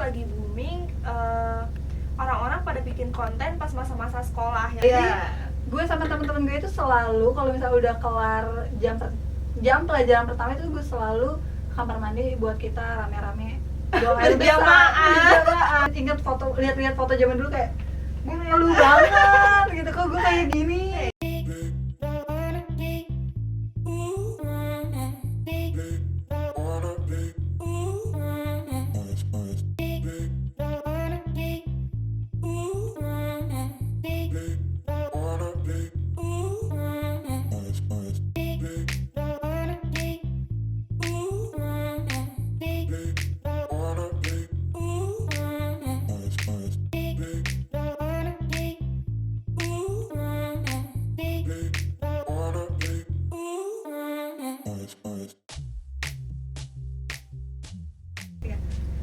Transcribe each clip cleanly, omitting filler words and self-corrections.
lagi booming, orang-orang pada bikin konten pas masa-masa sekolah ya. Iya. Gue sama temen-temen gue itu selalu kalau misalnya udah kelar jam pelajaran pertama itu gue selalu ke kamar mandi buat kita rame-rame Berjamaah. Ingat foto, lihat-lihat foto zaman dulu kayak gue malu banget gitu, kok gue kayak gini.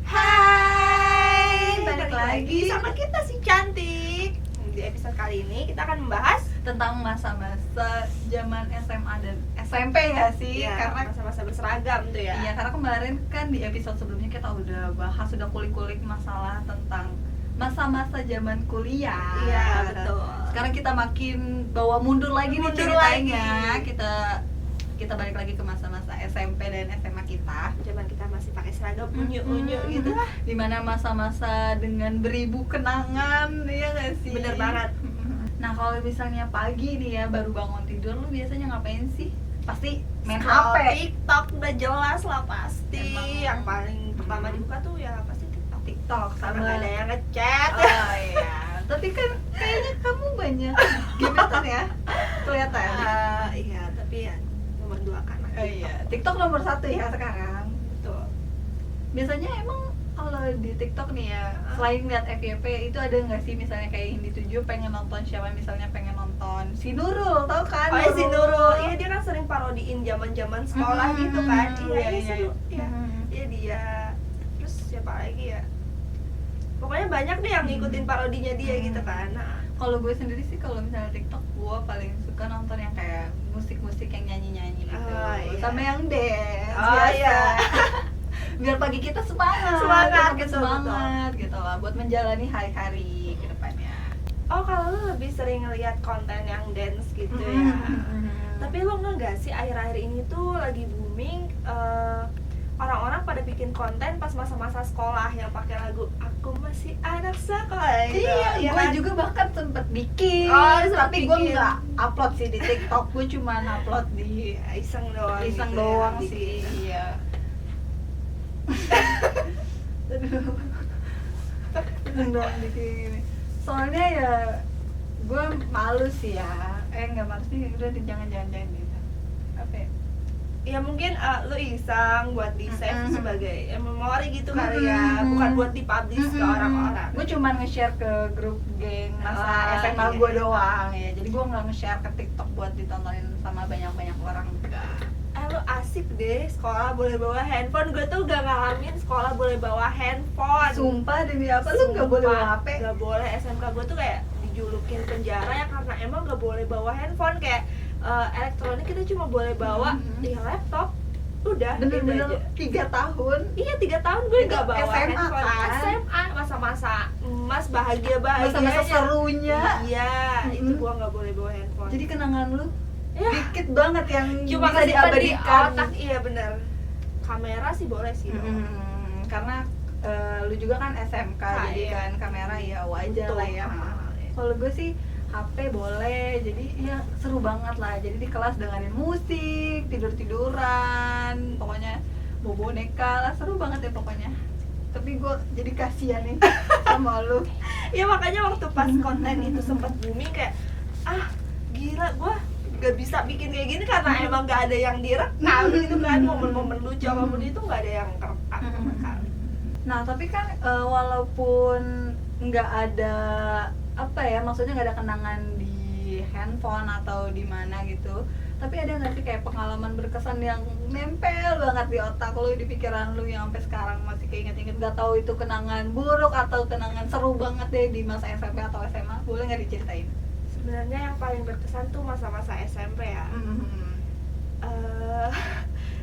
Hai, balik lagi sama kita si cantik. Di episode kali ini kita akan membahas Tentang masa-masa zaman SMA dan SMP ya sih, karena masa-masa berseragam tuh ya. iya, karena kemarin kan di episode sebelumnya kita udah bahas, sudah kulik-kulik masalah tentang masa-masa zaman kuliah. Iya, betul. Sekarang kita makin bawa mundur lagi nih Mundur ceritanya. lagi. Kita balik lagi ke masa-masa SMP dan SMA kita. Zaman kita masih pakai seragam unyu gitu lah. Dimana masa-masa dengan beribu kenangan, ya nggak sih? Bener banget. Nah, kalau misalnya pagi nih ya, baru bangun tidur, lu biasanya ngapain sih? Pasti main Scroll HP. TikTok udah jelas lah pasti. Emang. Yang paling pertama dibuka tuh ya pasti TikTok. TikTok Karena sama gak ada yang ngechat. Oh iya. Tapi kan kayaknya kamu banyak gebetan ya? Kelihatan. Iya, tapi ya nomor 2 kan. Oh iya, TikTok nomor 1 ya sekarang. Betul. Biasanya emang kalau di TikTok nih ya, selain lihat FYP itu ada nggak sih misalnya kayak yang dituju pengen nonton siapa, misalnya pengen nonton si Nurul, tau kan? Oh ya si Nurul, iya dia kan sering parodiin zaman-zaman sekolah gitu kan. Iya. Iya dia. Terus siapa lagi ya? Pokoknya banyak deh yang ngikutin parodinya dia gitu kan. Nah, Kalau gue sendiri sih kalau misalnya TikTok gue paling suka nonton yang kayak musik-musik yang nyanyi-nyanyi gitu, iya. sama yang dance. Oh, biasa. iya. Biar pagi kita semangat, Semangat, makin betul, semangat gitu lah buat menjalani hari-hari ke depannya. oh kalau lu lebih sering ngeliat konten yang dance gitu ya. Tapi lo nggak sih akhir-akhir ini tuh lagi booming, orang-orang pada bikin konten pas masa-masa sekolah yang pakai lagu Aku Masih Anak Sekolah gitu. Iya, gue kan? juga bahkan sempet bikin. Oh, sempet tapi gue bikin. nggak upload sih di TikTok, gue cuma upload di iseng doang iseng gitu doang ya, sih. bikin. Iya. Iseng doang bikin gini. Soalnya ya gue malu sih ya. Nggak malu sih, udah jangan gitu. Apa ya? Ya mungkin lu iseng buat di save Mm-mm. sebagai memori gitu kali ya, bukan buat dipublish ke orang-orang. Gue cuma nge-share ke grup geng masa Ah, SMA iya. gue doang ya. Jadi gue nggak nge-share ke TikTok buat ditontonin sama banyak-banyak orang. Enggak. Lu asik deh, sekolah boleh bawa handphone. Gue tuh gak ngalamin sekolah boleh bawa handphone. Sumpah demi apa lu nggak boleh bawa HP? Gak boleh. SMK gue tuh kayak dijulukin penjara ya karena emang gak boleh bawa handphone. Kayak elektronik kita cuma boleh bawa ya laptop. Udah Bener-bener gitu aja. 3 tahun. Iya 3 tahun gue Itu gak bawa SMA handphone. kan? SMA masa-masa emas bahagia-bahagianya. Masa-masa serunya. Iya, itu Mm-mm. gue gak boleh bawa handphone. Jadi kenangan lu ya, dikit banget yang cuma bisa kesimpan di diabadikan. otak. Iya bener. Kamera sih boleh sih dong. Karena lu juga kan SMK, jadi iya. kan kamera ya wajar Betul. lah ya. Kalau gue sih HP boleh, jadi ya seru banget lah. Jadi di kelas dengerin musik, tidur-tiduran, pokoknya bawa boneka lah, seru banget ya pokoknya. Tapi gue jadi kasihan nih sama lu. Ya makanya waktu pas konten itu sempat booming kayak gila gue gak bisa bikin kayak gini karena emang gak ada yang direkam gitu kan. Momen-momen lucu apapun itu gak ada yang kerekam sama sekali. Nah tapi kan walaupun nggak ada apa ya, maksudnya nggak ada kenangan di handphone atau di mana gitu, tapi ada nggak sih kayak pengalaman berkesan yang nempel banget di otak lu, di pikiran lu, yang sampai sekarang masih keinget-inget, nggak tahu itu kenangan buruk atau kenangan seru banget deh di masa SMP atau SMA, boleh nggak diceritain? Sebenarnya yang paling berkesan tuh masa-masa SMP ya.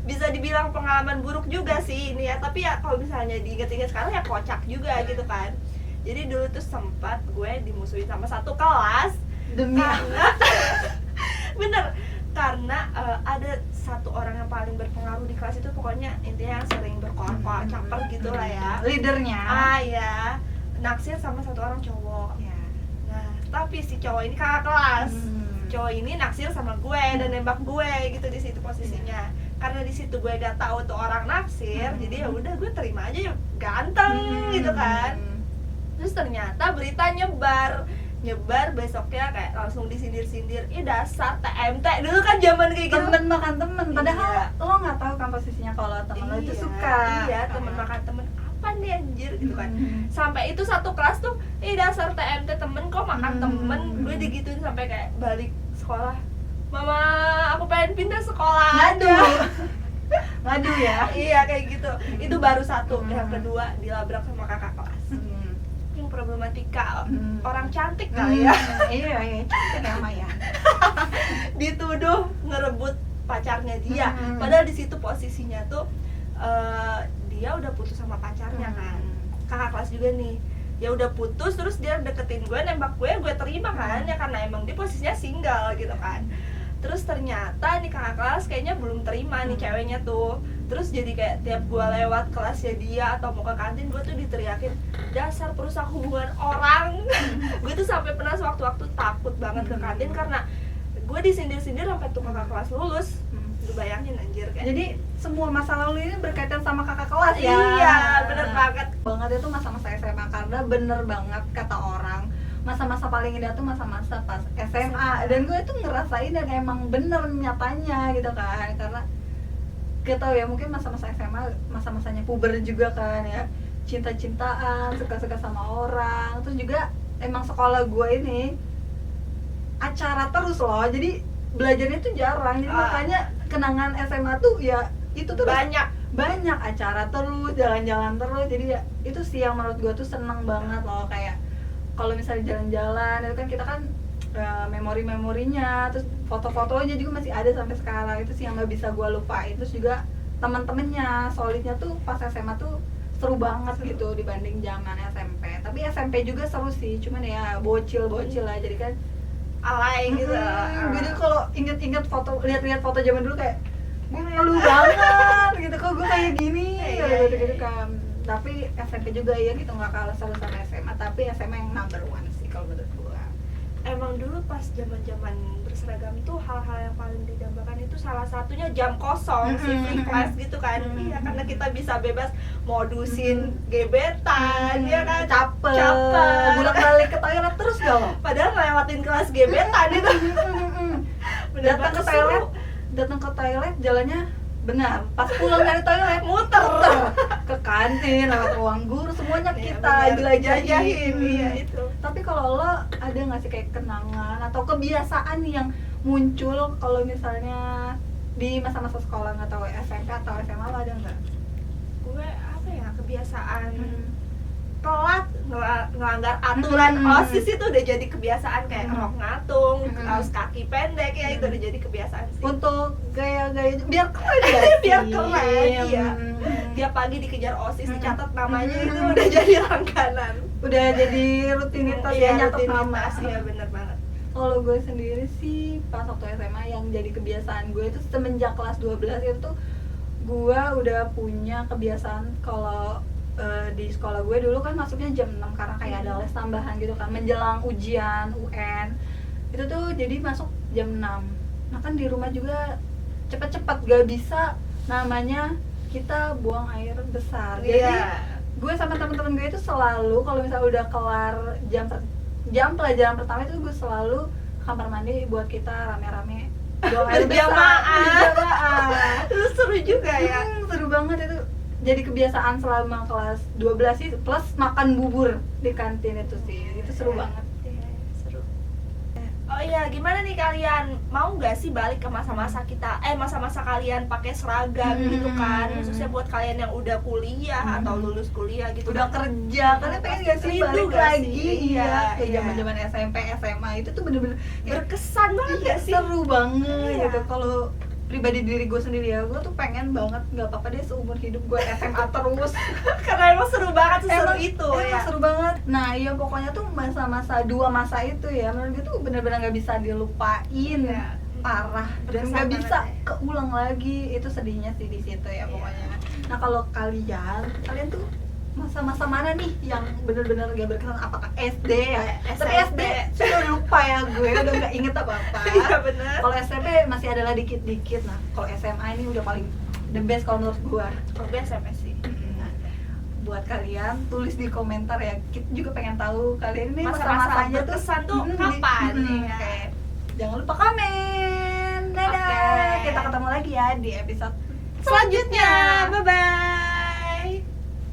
bisa dibilang pengalaman buruk juga sih ini ya, tapi ya kalau misalnya diinget-inget sekarang ya kocak juga gitu kan. Jadi dulu tuh sempat gue dimusuhin sama satu kelas Demi karena bener, karena ada satu orang yang paling berpengaruh di kelas itu, pokoknya intinya yang sering berkoar-koar caper gitu lah ya, leadernya. ya naksir sama satu orang cowok. Ya. Nah tapi si cowok ini kakak kelas, cowok ini naksir sama gue dan nembak gue gitu di situ posisinya. Karena di situ gue gak tahu tuh orang naksir, jadi ya udah gue terima aja, ya ganteng gitu kan. Terus ternyata berita nyebar besoknya kayak langsung disindir-sindir, ih dasar TMT. Dulu kan zaman kayak gitu, Temen makan temen, padahal Iya. lo nggak tahu kan posisinya kalau temen lo itu suka. Iya, temen makan temen, apa nih anjir gitu kan. Sampai itu satu kelas tuh, ih dasar TMT temen kok makan temen. Gue digituin sampai kayak balik sekolah, mama aku pengen pindah sekolah Ngadu. aja. Ngadu ya. Iya kayak gitu. Itu baru satu. Yang kedua dilabrak sama kakak kelas. Yang problematika orang cantik kali ya. Iya, cantik ya Maya. Dituduh ngerebut pacarnya dia. Padahal di situ posisinya tuh dia udah putus sama pacarnya kan. Kakak kelas juga nih. Ya udah putus, terus dia deketin gue, nembak gue terima kan, ya karena emang dia posisinya single gitu kan. Terus ternyata nih kakak kelas kayaknya belum terima nih ceweknya tuh. Terus jadi kayak tiap gue lewat kelasnya dia atau mau ke kantin, gue tuh diteriakin dasar perusak hubungan orang. Gue tuh sampai pernah sewaktu-waktu takut banget ke kantin karena gue disindir-sindir sampai tuh kakak kelas lulus. Lu bayangin anjir kayak. Jadi semua masa lalu ini berkaitan sama kakak kelas ya. Iya, bener banget. Itu masa-masa SMA, karena bener banget kata orang, masa-masa paling indah tuh masa-masa pas SMA. Dan gue tuh ngerasain dan emang bener nyatanya gitu kan. Karena gak tau ya, mungkin masa-masa SMA masa-masanya puber juga kan ya, cinta-cintaan, suka-suka sama orang. Terus juga emang sekolah gue ini acara terus loh, jadi belajarnya tuh jarang. Jadi makanya kenangan SMA tuh ya itu tuh banyak acara terus, jalan-jalan terus. Jadi ya itu sih yang menurut gue tuh seneng banget loh. Kayak kalau misalnya jalan-jalan itu kan kita kan memori-memorinya, terus foto-fotonya juga masih ada sampai sekarang. Itu sih yang nggak bisa gue lupain. Terus juga teman-temannya solidnya tuh pas SMA tuh seru banget gitu dibanding zaman SMP. Tapi SMP juga seru sih, cuman ya bocil lah, jadi kan Alay gitu. Gitu kalau inget-inget foto, lihat-lihat foto zaman dulu kayak gue malu banget gitu, kok gue kayak gini gitu kan. Tapi SMP juga ya gitu, nggak kalah seru sama SMA, tapi SMA yang number one sih kalau menurut gue. Emang dulu pas zaman berseragam tuh hal-hal yang paling didambakan itu salah satunya jam kosong, si free class gitu kan. Iya, karena kita bisa bebas modusin gebetan, ya kan, caper, bolak-balik ke toilet terus gak lo? padahal ngelewatin kelas gebetan itu. datang ke toilet jalannya benar, pas pulang dari toilet muter ke kantin, lewat ruang guru, semuanya kita jelajahin. Iya itu. Tapi kalau lo ada nggak sih kayak kenangan atau kebiasaan nih yang muncul kalau misalnya di masa-masa sekolah, nggak tahu SMP atau SMA, lo ada nggak? Gue apa ya, kebiasaan telat ngelanggar aturan OSIS itu udah jadi kebiasaan, kayak rok ngatung, kaos kaki pendek ya, itu udah jadi kebiasaan sih. Untuk gaya-gaya biar keren ya. Biar keren, iya. Tiap pagi dikejar OSIS, dicatat namanya, itu udah jadi langganan. Udah jadi rutinitas ya, nyatet nama. Iya bener banget. Kalau gue sendiri sih pas waktu SMA yang jadi kebiasaan gue itu semenjak kelas 12 itu tuh gue udah punya kebiasaan kalau di sekolah gue dulu kan masuknya jam 6 karena kayak ada les tambahan gitu kan menjelang ujian UN. Itu tuh jadi masuk jam 6. Nah kan di rumah juga cepet-cepet, gak bisa namanya kita buang air besar. Jadi gue sama temen-temen gue itu selalu kalau misalnya udah kelar jam pelajaran pertama itu gue selalu ke kamar mandi buat kita rame-rame buang air berjamaah. Itu seru juga ya. Seru banget itu. Jadi kebiasaan selama kelas 12 sih, plus makan bubur di kantin itu sih. Itu seru banget. Seru. Oh iya, gimana nih kalian? Mau nggak sih balik ke masa-masa kita, masa-masa kalian pakai seragam gitu kan? Khususnya buat kalian yang udah kuliah atau lulus kuliah gitu. Udah kerja, kalian pengen nggak sih balik lagi? Iya, kayak zaman-zaman SMP, SMA itu tuh bener-bener berkesan banget nggak sih? Seru banget gitu. Kalau pribadi diri gue sendiri ya, gue tuh pengen banget nggak apa-apa deh seumur hidup gue SMA terus. Karena emang seru banget, seru itu emang ya. seru banget. Nah iya pokoknya tuh masa-masa dua masa itu ya menurut gue tuh benar-benar nggak bisa dilupain. Iya. Parah dan Berkesan nggak bisa banget ya. keulang lagi. Itu sedihnya sih di situ ya pokoknya. Nah kalau kalian tuh masa-masa mana nih yang benar-benar gak berkesan? Apakah SD ya? Tapi SD sudah lupa ya, gue udah nggak inget apa-apa. Iya benar. Kalau SMP masih adalah dikit-dikit. Nah kalau SMA ini udah paling the best kalau menurut gue. Kalau gue SMP sih. Nah, buat kalian tulis di komentar ya, kita juga pengen tahu kalian ini Masa-masa masa-masanya tuh berkesan tuh kapan ya? oke. Jangan lupa komen. Dadah. Oke. Kita ketemu lagi ya di episode Selanjutnya, bye bye.